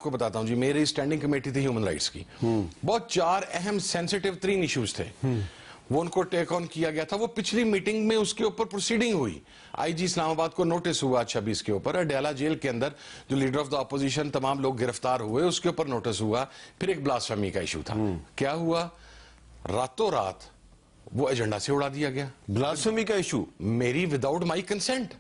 کو بتاتا ہوں جی، میری اسٹینڈنگ کمیٹی تھی ہیومن رائٹس کی، بہت 4 اہم سینسیٹیو 3 ایشوز تھے، وہ ان کو ٹیک آن کیا گیا تھا. وہ پچھلی میٹنگ میں اس کے اوپر پروسیڈنگ ہوئی، آئی جی اسلام آباد کو نوٹس ہوا 26 کے اوپر، اڈیالہ جیل کے اندر جو لیڈر آف دا اپوزیشن تمام لوگ گرفتار ہوئے اس کے اوپر نوٹس ہوا. پھر ایک بلاسفیمی کا ایشو تھا. کیا ہوا؟ راتوں رات وہ ایجنڈا سے اڑا دیا گیا. بلاسفیمی کا ایشو میری وداؤٹ مائی کنسینٹ،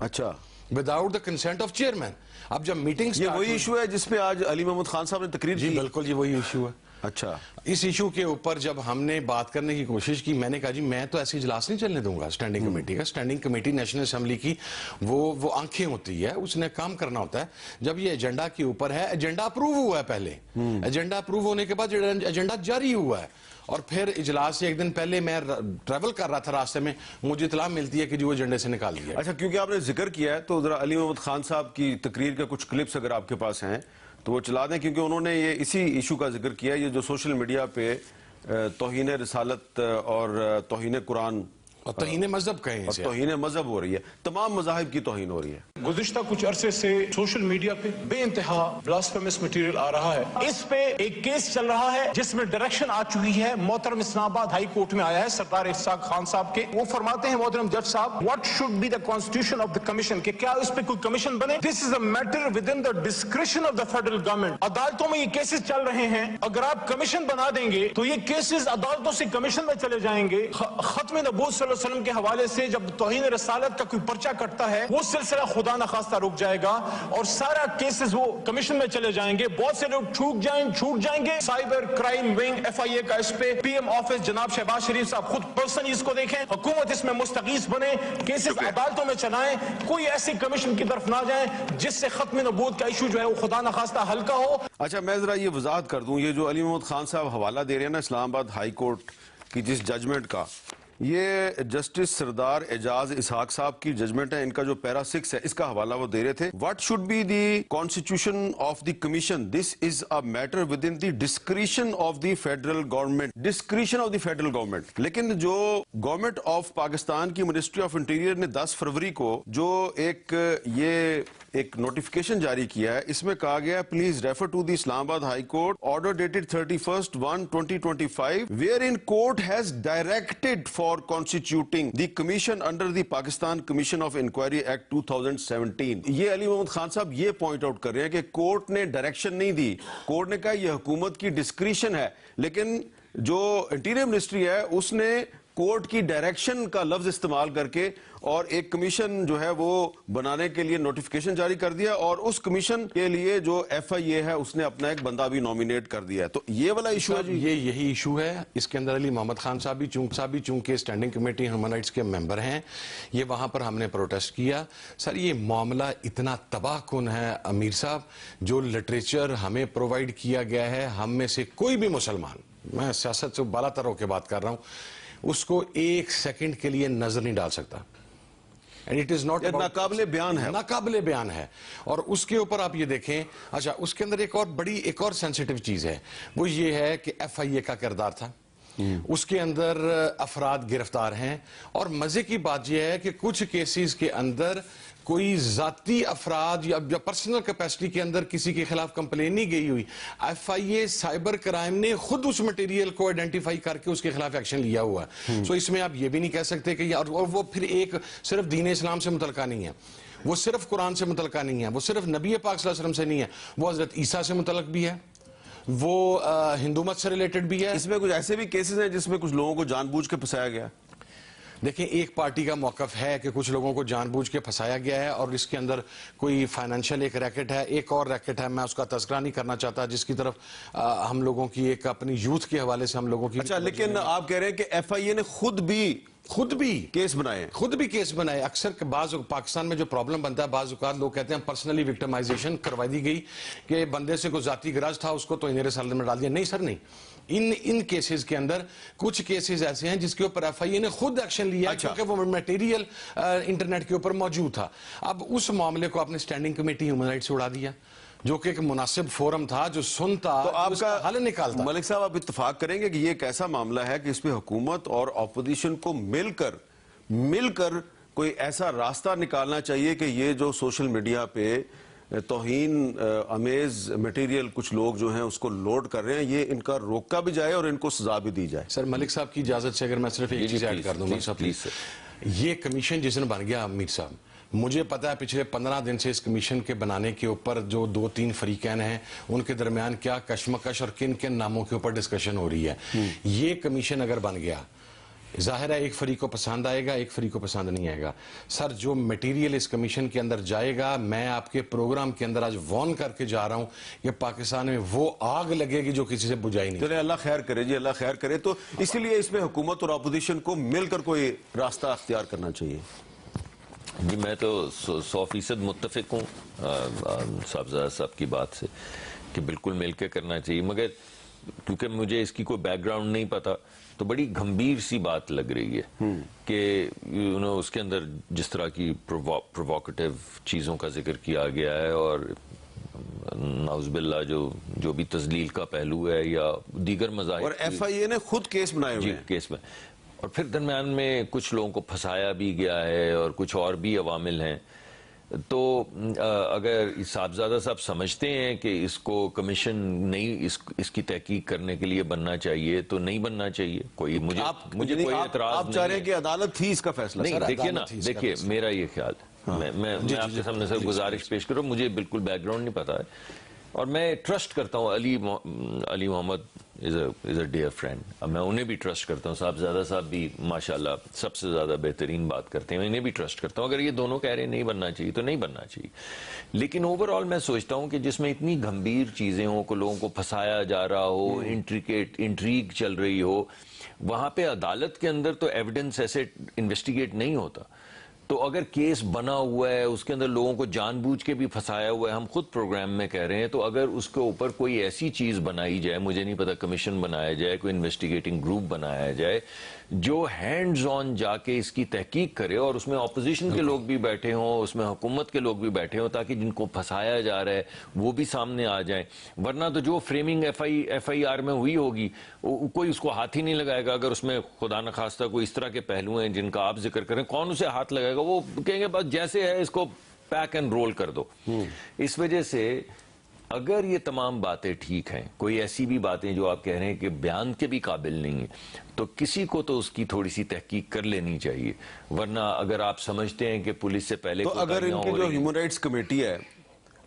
اچھا without the consent of chairman. اب جب میٹنگ یہ وہی ایشو ہے جس پہ آج علی محمد خان صاحب نے تقریر کی؟ جی بالکل، یہ وہی ایشو ہے. اچھا، اس ایشو کے اوپر جب ہم نے بات کرنے کی کوشش کی، میں نے کہا جی میں تو ایسی اجلاس نہیں چلنے دوں گا اسٹینڈنگ کمیٹی کا. اسٹینڈنگ کمیٹی نیشنل اسمبلی کی وہ آنکھیں ہوتی ہے، اس نے کام کرنا ہوتا ہے. جب یہ ایجنڈا کے اوپر ہے، ایجنڈا اپروو ہوا ہے، پہلے ایجنڈا اپروو ہونے کے بعد ایجنڈا جاری ہوا ہے، اور پھر اجلاس سے ایک دن پہلے میں ٹریول کر رہا تھا، راستے میں مجھے اطلاع ملتی ہے کہ جو ایجنڈے سے نکال دیا. اچھا، کیونکہ آپ نے ذکر کیا ہے تو ذرا علی محمد خان صاحب کی تقریر کے کچھ کلپس اگر آپ کے پاس ہیں تو وہ چلا دیں، کیونکہ انہوں نے یہ اسی ایشو کا ذکر کیا، یہ جو سوشل میڈیا پہ توہین رسالت اور توہین قرآن اور توہین مذہب کہیں اور توہین مذہب ہو رہی ہے، تمام مذاہب کی توہین ہو رہی ہے. گزشتہ کچھ عرصے سے سوشل میڈیا پہ بے انتہا بلاسفیمس مٹیریل آ رہا ہے. اس پہ ایک کیس چل رہا ہے جس میں ڈائریکشن آ چکی ہے، محترم اسلام آباد ہائی کورٹ میں آیا ہے سردار اسحاق خان صاحب کے. وہ فرماتے ہیں محترم جج صاحب، what should be the constitution of the commission, کہ کیا اس پہ کوئی کمیشن بنے؟ This is a matter within the discretion of the federal government. عدالتوں میں یہ کیسز چل رہے ہیں، اگر آپ کمیشن بنا دیں گے تو یہ کیسز عدالتوں سے کمیشن میں چلے جائیں گے. ختم نبوت صلی اللہ علیہ وسلم کے حوالے سے جب توہین رسالت کا کوئی پرچہ کٹتا ہے، وہ سلسلہ خدا نخواستہ رک جائے گا اور سارا کیسز وہ کمیشن میں چلے جائیں گے. بہت سے لوگ چھوٹ جائیں گے. Cyber crime wing F I اے کا اس پہ پی ایم آفس جناب شہباز شریف صاحب خود پرسنلی اس کو دیکھیں، حکومت اس میں مستغیث بنے، کیسز عدالتوں میں چلائیں، کوئی ایسی کمیشن کی طرف نہ جائیں جس سے ختم نبوت کا ایشو جو ہے وہ خدا نخواستہ ہلکا ہو. اچھا، میں ذرا یہ وضاحت کر دوں، یہ جو علی محمد خان صاحب حوالہ دے رہے ہیں نا اسلام آباد ہائی کورٹ کی جس ججمنٹ کا، یہ جسٹس سردار اعجاز اسحاق صاحب کی ججمنٹ ہے. ان کا جو پیرا 6 ہے اس کا حوالہ وہ دے رہے تھے. What should be the constitution of the commission, this is a matter within the discretion of the federal government. Discretion of the federal government. لیکن جو گورنمنٹ آف پاکستان کی منسٹری آف انٹیریئر نے 10 فروری کو جو ایک نوٹیفکیشن جاری کیا ہے، اس میں کہا گیا ہے please refer to the Islamabad high court order dated 31/1/2025 wherein court has directed for constituting the commission under the Pakistan commission of inquiry act 2017. یہ علی محمد خان صاحب یہ پوائنٹ آؤٹ کر رہے ہیں کہ کورٹ نے ڈائریکشن نہیں دی، کورٹ نے کہا یہ حکومت کی ڈسکریشن ہے، لیکن جو انٹیریئر منسٹری ہے اس نے کورٹ کی ڈائریکشن کا لفظ استعمال کر کے اور ایک کمیشن جو ہے وہ بنانے کے لیے نوٹیفکیشن جاری کر دیا، اور اس کمیشن کے لیے جو ایف آئی اے ہے اس نے اپنا ایک بندہ بھی نومینیٹ کر دیا ہے. تو یہ والا ایشو ہے جی، یہی ایشو ہے. اس کے اندر علی محمد خان صاحب بھی چونکہ اسٹینڈنگ کمیٹی ہیومن رائٹس کے ممبر ہیں، یہ وہاں پر ہم نے پروٹیسٹ کیا. سر یہ معاملہ اتنا تباہ کن ہے امیر صاحب، جو لٹریچر ہمیں پرووائڈ کیا گیا ہے، ہم میں سے کوئی بھی مسلمان، میں سیاست سے بالا تر ہو کے بات کر رہا ہوں، اس کو 1 سیکنڈ کے لیے نظر نہیں ڈال سکتا. And it is not ناقابل بیان ہے، ناقابل بیان ہے. اور اس کے اوپر آپ یہ دیکھیں. اچھا، اس کے اندر ایک اور سینسیٹیو چیز ہے، وہ یہ ہے کہ ایف آئی اے کا کردار تھا، اس کے اندر افراد گرفتار ہیں، اور مزے کی بات یہ ہے کہ کچھ کیسز کے اندر کوئی ذاتی افراد یا پرسنل کیپیسٹی کے اندر کسی کے خلاف کمپلین نہیں گئی ہوئی. F I A cyber crime نے خود اس مٹیریل کو آئیڈینٹیفائی کر کے اس کے خلاف ایکشن لیا ہوا ہے. سو اس میں آپ یہ بھی نہیں کہہ سکتے کہ اور وہ پھر ایک صرف دین اسلام سے متعلقہ نہیں ہے، وہ صرف قرآن سے متعلقہ نہیں ہے، وہ صرف نبی پاک صلی اللہ علیہ وسلم سے نہیں ہے، وہ حضرت عیسیٰ سے متعلق بھی ہے، وہ ہندو مت سے ریلیٹڈ بھی ہے. اس میں کچھ ایسے بھی کیسز ہیں جس میں کچھ لوگوں کو جان بوجھ کے پھنسایا گیا. دیکھیں، ایک پارٹی کا موقف ہے کہ کچھ لوگوں کو جان بوجھ کے پھنسایا گیا ہے، اور اس کے اندر کوئی فائنینشیل ایک ریکٹ ہے. ایک اور ریکٹ ہے، میں اس کا تذکرہ نہیں کرنا چاہتا، جس کی طرف ہم لوگوں کی ایک اپنی یوتھ کے حوالے سے ہم لوگوں کی. اچھا، لیکن آپ کہہ رہے ہیں کہ ایف آئی اے نے خود بھی کیس بنائے. اکثر بعض پاکستان میں جو پرابلم بنتا ہے، بعض اوقات لوگ کہتے ہیں پرسنلی وکٹمائزیشن کروا دی گئی، کہ بندے سے کوئی ذاتی غرض تھا، اس کو تو انہیں رسالت میں ڈال دیا. نہیں سر، نہیں. ان کیسز کے اندر کچھ کیسز ایسے ہیں جس کے اوپر ایف آئی اے نے خود ایکشن لیا، کیونکہ وہ میٹیریل انٹرنیٹ کے اوپر موجود تھا. اب اس معاملے کو آپ نے اسٹینڈنگ کمیٹی ہیومن رائٹس سے اڑا دیا، جو کہ ایک مناسب فورم تھا، جو سنتا تو آپ کا حل نکالتا. ملک صاحب، آپ اتفاق کریں گے کہ یہ ایک ایسا معاملہ ہے کہ اس پہ حکومت اور اپوزیشن کو مل کر کوئی ایسا راستہ نکالنا چاہیے کہ یہ جو سوشل میڈیا پہ توہین امیز مٹیریل کچھ لوگ جو ہیں اس کو لوڈ کر رہے ہیں، یہ ان کا روکا بھی جائے اور ان کو سزا بھی دی جائے. سر ملک صاحب کی اجازت سے اگر میں صرف ایک چیز ایڈ کر دوں. ملک صاحب پلیز. یہ کمیشن جس دن بن گیا میر صاحب، مجھے پتا ہے پچھلے 15 دن سے اس کمیشن کے بنانے کے اوپر جو 2-3 فریقین ہیں ان کے درمیان کیا کشمکش اور کن کن ناموں کے اوپر ڈسکشن ہو رہی ہے. یہ کمیشن اگر بن گیا، ظاہر ہے ایک فریق کو پسند آئے گا، ایک فریق کو پسند نہیں آئے گا. سر جو میٹیریل اس کمیشن کے اندر جائے گا، میں آپ کے پروگرام کے اندر آج وارن کر کے جا رہا ہوں کہ پاکستان میں وہ آگ لگے گی جو کسی سے بجھائی نہیں. چلے اللہ خیر کرے جی، اللہ خیر کرے. تو اسی لیے اس میں حکومت اور اپوزیشن کو مل کر کوئی راستہ اختیار کرنا چاہیے. جی میں تو 100% متفق ہوں صاحبزادہ صاحب کی بات سے کہ بالکل مل کے کرنا چاہیے، مگر کیونکہ مجھے اس کی کوئی بیک گراؤنڈ نہیں پتا تو بڑی گھمبیر سی بات لگ رہی ہے کہ اس کے اندر جس طرح کی پرووکیٹو چیزوں کا ذکر کیا گیا ہے اور نعوذ باللہ جو بھی تذلیل کا پہلو ہے یا دیگر مذاہب، اور ایف آئی اے نے خود کیس بنائے ہوئے ہیں. کیس میں، اور پھر درمیان میں کچھ لوگوں کو پھنسایا بھی گیا ہے اور کچھ اور بھی عوامل ہیں. تو اگر صاحبزادہ صاحب سمجھتے ہیں کہ اس کو کمیشن نہیں اس کی تحقیق کرنے کے لیے بننا چاہیے تو نہیں بننا چاہیے. مجھے کوئی اعتراض آپ چاہ رہے ہیں کہ عدالت تھی اس کا فیصلہ. نہیں، دیکھیے نا، دیکھیے میرا یہ خیال ہے، میں آپ کے سامنے سر گزارش پیش کروں، مجھے بالکل بیک گراؤنڈ نہیں پتا ہے اور میں ٹرسٹ کرتا ہوں علی محمد از اے ڈیئر فرینڈ. اب میں انہیں بھی ٹرسٹ کرتا ہوں، صاحبزادہ صاحب بھی ماشاءاللہ سب سے زیادہ بہترین بات کرتے ہیں، انہیں بھی ٹرسٹ کرتا ہوں. اگر یہ دونوں کہہ رہے ہیں نہیں بننا چاہیے تو نہیں بننا چاہیے. لیکن اوور آل میں سوچتا ہوں کہ جس میں اتنی گھمبیر چیزیں ہوں کہ لوگوں کو پھنسایا جا رہا ہو، انٹریگ چل رہی ہو، وہاں پہ عدالت کے اندر تو ایویڈنس ایسے انویسٹیگیٹ نہیں ہوتا. تو اگر کیس بنا ہوا ہے، اس کے اندر لوگوں کو جان بوجھ کے بھی پھنسایا ہوا ہے، ہم خود پروگرام میں کہہ رہے ہیں، تو اگر اس کے اوپر کوئی ایسی چیز بنائی جائے، مجھے نہیں پتا کمیشن بنایا جائے، کوئی انویسٹیگیٹنگ گروپ بنایا جائے جو ہینڈز آن جا کے اس کی تحقیق کرے اور اس میں اپوزیشن کے لوگ بھی بیٹھے ہوں، اس میں حکومت کے لوگ بھی بیٹھے ہوں، تاکہ جن کو پھنسایا جا رہا ہے وہ بھی سامنے آ جائیں. ورنہ تو جو فریمنگ ایف آئی آر میں ہوئی ہوگی کوئی اس کو ہاتھ ہی نہیں لگائے گا. اگر اس میں خدا نخواستہ کوئی اس طرح کے پہلو ہیں جن کا آپ ذکر کریں، کون اسے ہاتھ لگائے گا؟ وہ کہیں گے بس جیسے ہے اس کو پیک اینڈ رول کر دو. اس وجہ سے اگر یہ تمام باتیں ٹھیک ہیں، کوئی ایسی بھی باتیں جو آپ کہہ رہے ہیں کہ بیان کے بھی قابل نہیں ہیں، تو کسی کو تو اس کی تھوڑی سی تحقیق کر لینی چاہیے. ورنہ اگر آپ سمجھتے ہیں کہ پولیس سے پہلے تو اگر ان کی جو ہیومن رائٹس کمیٹی ہے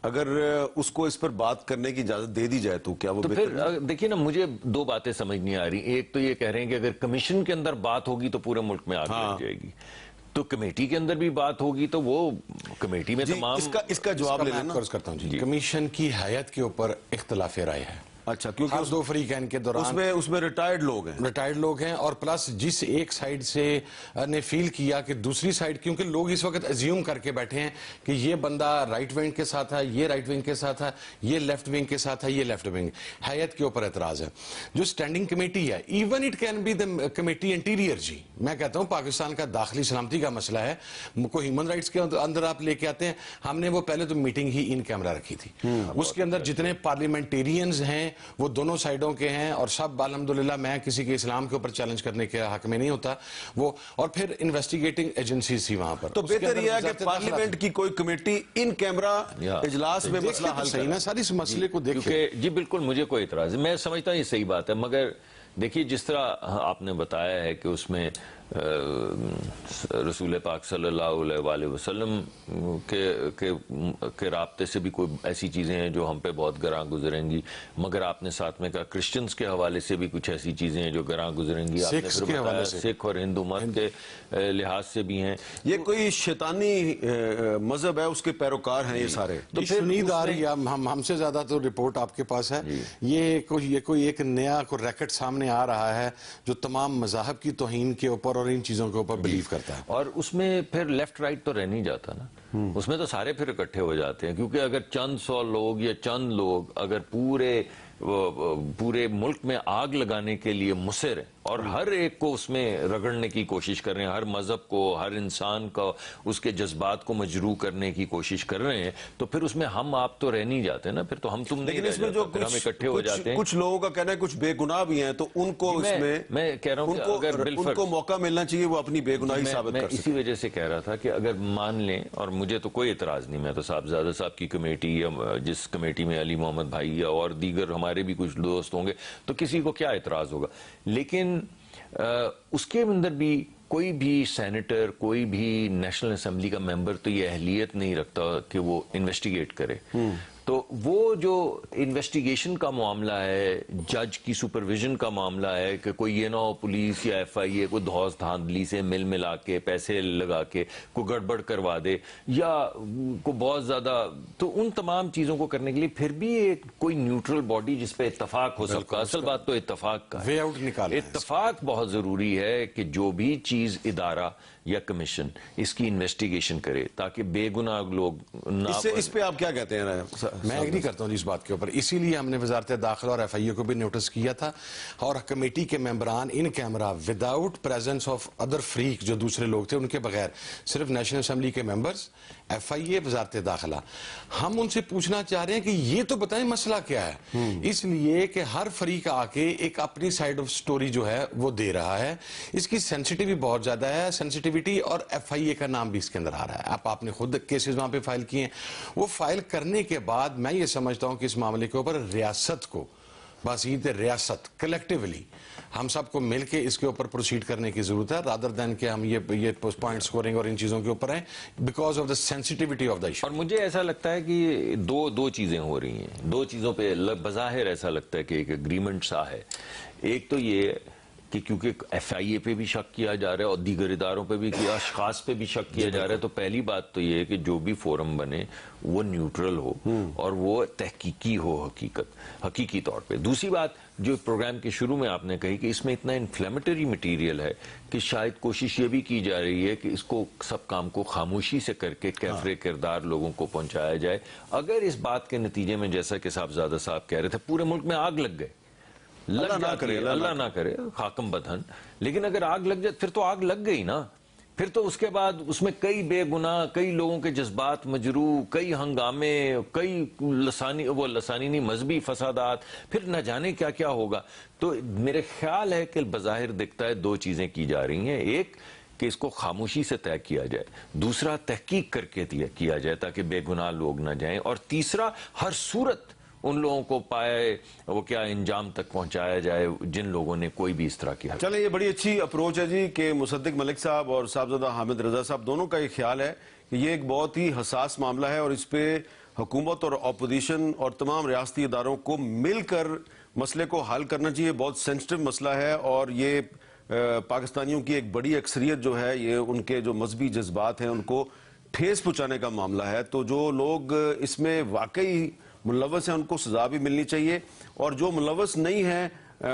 اگر اس کو اس پر بات کرنے کی اجازت دے دی جائے تو کیا وہ تو پھر دیکھیے نا، مجھے دو باتیں سمجھ نہیں آ رہی. ایک تو یہ کہہ رہے ہیں کہ اگر کمیشن کے اندر بات ہوگی تو پورے ملک میں آگ لگ جائے گی، تو کمیٹی کے اندر بھی بات ہوگی تو وہ کمیٹی میں تمام اس کا جواب لے لینا. عرض کرتا ہوں جی، کمیشن کی حیت کے اوپر اختلاف رائے ہے. اچھا، کیونکہ اس دو فریقین کے دوران اس میں ریٹائرڈ لوگ ہیں اور پلس جس ایک سائیڈ سے نے فیل کیا کہ دوسری سائیڈ، کیونکہ لوگ اس وقت ایزیوم کر کے بیٹھے ہیں کہ یہ بندہ رائٹ ونگ کے ساتھ ہے، یہ رائٹ ونگ کے ساتھ ہے، یہ لیفٹ ونگ کے ساتھ ہے، یہ لیفٹ ونگ. حیت کے اوپر اعتراض ہے. جو سٹینڈنگ کمیٹی ہے، even it can be the committee interior, جی میں کہتا ہوں پاکستان کا داخلی سلامتی کا مسئلہ ہے، کو ہیومن رائٹس کے اندر آپ لے کے آتے ہیں. ہم نے وہ پہلے تو میٹنگ ہی ان کیمرہ رکھی تھی، اس کے اندر جتنے پارلیمنٹیرینز ہیں وہ دونوں سائیڈوں کے ہیں، اور سب الحمدللہ، میں کسی کے اسلام کے اوپر چیلنج کرنے کے حق میں نہیں ہوتا وہ. اور پھر انویسٹیگیٹنگ ایجنسیز تھی وہاں پر. تو بہتر یہ ہے کہ پارلیمنٹ کی کوئی کمیٹی ان کیمرہ اجلاس میں مسئلہ حل کرے نا، ساری اس مسئلے کو دیکھیں. جی بالکل، مجھے کوئی اعتراض ہے، میں سمجھتا ہوں یہ صحیح بات ہے. مگر دیکھیے جس طرح آپ نے بتایا ہے کہ اس میں رسول پاک صلی اللہ علیہ وآلہ وسلم کے رابطے سے بھی کوئی ایسی چیزیں ہیں جو ہم پہ بہت گراں گزریں گی، مگر آپ نے ساتھ میں کہا کرسچنز کے حوالے سے بھی کچھ ایسی چیزیں ہیں جو گراں گزریں گی. آپ نے پھر بتایا سکھ اور ہندو مت کے لحاظ سے بھی ہیں. یہ کوئی شیطانی مذہب ہے، اس کے پیروکار ہیں یہ سارے. تو سنید آ رہی ہے، ہم سے زیادہ تو رپورٹ آپ کے پاس ہے. یہ کوئی ایک نیا کوئی ریکٹ سامنے آ رہا ہے جو تمام مذاہب کی توہین کے اوپر اور ان چیزوں کے اوپر بلیو کرتا ہے. اور اس میں پھر لیفٹ رائٹ تو رہ نہیں جاتا نا، اس میں تو سارے پھر اکٹھے ہو جاتے ہیں. کیونکہ اگر چند سو لوگ یا چند لوگ اگر پورے ملک میں آگ لگانے کے لیے مصر ہیں اور ہر ایک کو اس میں رگڑنے کی کوشش کر رہے ہیں، ہر مذہب کو، ہر انسان کا اس کے جذبات کو مجروح کرنے کی کوشش کر رہے ہیں، تو پھر اس میں ہم آپ تو رہ نہیں جاتے نا، پھر تو ہم تم نہیں رہ جاتے، پھر ہم اکٹھے ہو جاتے ہیں. کچھ لوگوں کا کہنا ہے کچھ بے گناہ بھی ہیں، تو ان کو اس میں کہہ رہا ہوں کہ اگر ان کو موقع ملنا چاہیے وہ اپنی بے گناہی ثابت کر سکیں. اسی وجہ سے کہہ رہا تھا کہ اگر مان لیں اور مجھے تو کوئی اعتراض نہیں, میں تو صاحبزادہ صاحب کی کمیٹی یا جس کمیٹی میں علی محمد بھائی یا اور دیگر ہمارے بھی کچھ دوست ہوں گے تو کسی کو کیا اعتراض ہوگا, لیکن اس کے اندر بھی کوئی بھی سینیٹر, کوئی بھی نیشنل اسمبلی کا ممبر تو یہ اہلیت نہیں رکھتا کہ وہ انویسٹیگیٹ کرے. تو وہ جو انویسٹیگیشن کا معاملہ ہے, جج کی سپرویژن کا معاملہ ہے کہ کوئی یہ نہ ہو پولیس یا ایف آئی اے کو دھوس دھاندلی سے مل ملا کے پیسے لگا کے کوئی گڑبڑ کروا دے یا کو بہت زیادہ, تو ان تمام چیزوں کو کرنے کے لیے پھر بھی ایک کوئی نیوٹرل باڈی جس پہ اتفاق ہو سکتا. اصل بات تو اتفاق کا ہے, اتفاق بہت ضروری ہے کہ جو بھی چیز ادارہ یا کمیشن اس کی انویسٹیگیشن کرے تاکہ بے گناہ لوگ نہ. اس پہ آپ کیا کہتے ہیں؟ میں ایگری کرتا ہوں اس بات کے اوپر, اسی لیے ہم نے وزارت داخلہ اور ایف آئی اے کو بھی نوٹس کیا تھا, اور کمیٹی کے ممبران in camera without presence of other فریق جو دوسرے لوگ تھے ان کے بغیر, صرف نیشنل اسمبلی کے ممبرز, ایف آئی اے, وزارت داخلہ, ہم ان سے پوچھنا چاہ رہے ہیں کہ یہ تو بتائیں مسئلہ کیا ہے, اس لیے کہ ہر فریق آ کے ایک اپنی سائیڈ آف سٹوری جو ہے وہ دے رہا ہے. اس کی سینسٹیوٹی بہت زیادہ ہے, سینسٹیوٹی, اور ایف آئی اے کا نام بھی اس کے اندر آ رہا ہے. آپ نے خود کیسز وہاں پہ فائل کیے ہیں. وہ فائل کرنے کے بعد میں یہ سمجھتا ہوں کہ اس معاملے کے اوپر ریاست کو, بازید ریاست کلیکٹیولی ہم سب کو مل کے اس کے اوپر پروسیڈ کرنے کی ضرورت ہے, رادر دین کہ ہم یہ پوائنٹ سکورنگ اور ان چیزوں کے اوپر ہیں, because of the sensitivity of the issue. اور مجھے ایسا لگتا ہے کہ دو چیزیں ہو رہی ہیں, دو چیزوں پہ بظاہر ایسا لگتا ہے کہ ایک اگریمنٹ سا ہے. ایک تو یہ کہ کیونکہ ایف آئی اے پہ بھی شک کیا جا رہا ہے اور دیگر اداروں پہ بھی, اشخاص پہ بھی شک کیا جا رہا ہے, تو پہلی بات تو یہ ہے کہ جو بھی فورم بنے وہ نیوٹرل ہو اور وہ تحقیقی ہو حقیقی طور پہ. دوسری بات جو پروگرام کے شروع میں آپ نے کہی کہ اس میں اتنا انفلیمیٹری مٹیریل ہے کہ شاید کوشش یہ بھی کی جا رہی ہے کہ اس کو سب کام کو خاموشی سے کر کے کیفر کردار لوگوں کو پہنچایا جائے. اگر اس بات کے نتیجے میں جیسا کہ صاحبزادہ صاحب کہہ رہے تھے پورے ملک میں آگ لگ گئے, اللہ نہ کرے خاکم بدہن, لیکن اگر آگ لگ جائے پھر تو آگ لگ گئی نا, پھر تو اس کے بعد اس میں کئی بے گناہ, کئی لوگوں کے جذبات مجروح, کئی ہنگامے, کئی لسانی نہیں مذہبی فسادات, پھر نہ جانے کیا کیا ہوگا. تو میرے خیال ہے کہ بظاہر دکھتا ہے دو چیزیں کی جا رہی ہیں, ایک کہ اس کو خاموشی سے طے کیا جائے, دوسرا تحقیق کر کے کیا جائے تاکہ بے گناہ لوگ نہ جائیں, اور تیسرا ہر صورت ان لوگوں کو پائے وہ کیا انجام تک پہنچایا جائے جن لوگوں نے کوئی بھی اس طرح کیا. چلیں یہ بڑی اچھی اپروچ ہے جی کہ مصدق ملک صاحب اور صاحبزادہ حامد رضا صاحب دونوں کا یہ خیال ہے کہ یہ ایک بہت ہی حساس معاملہ ہے اور اس پہ حکومت اور اپوزیشن اور تمام ریاستی اداروں کو مل کر مسئلے کو حل کرنا چاہیے. بہت سینسٹیو مسئلہ ہے اور یہ پاکستانیوں کی ایک بڑی اکثریت جو ہے یہ ان کے جو مذہبی جذبات ہیں ان کو ٹھیس پہنچانے کا معاملہ ہے. تو جو لوگ اس میں واقعی ملوث ہیں ان کو سزا بھی ملنی چاہیے اور جو ملوث نہیں ہیں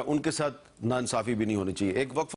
ان کے ساتھ ناانصافی بھی نہیں ہونی چاہیے. ایک وقت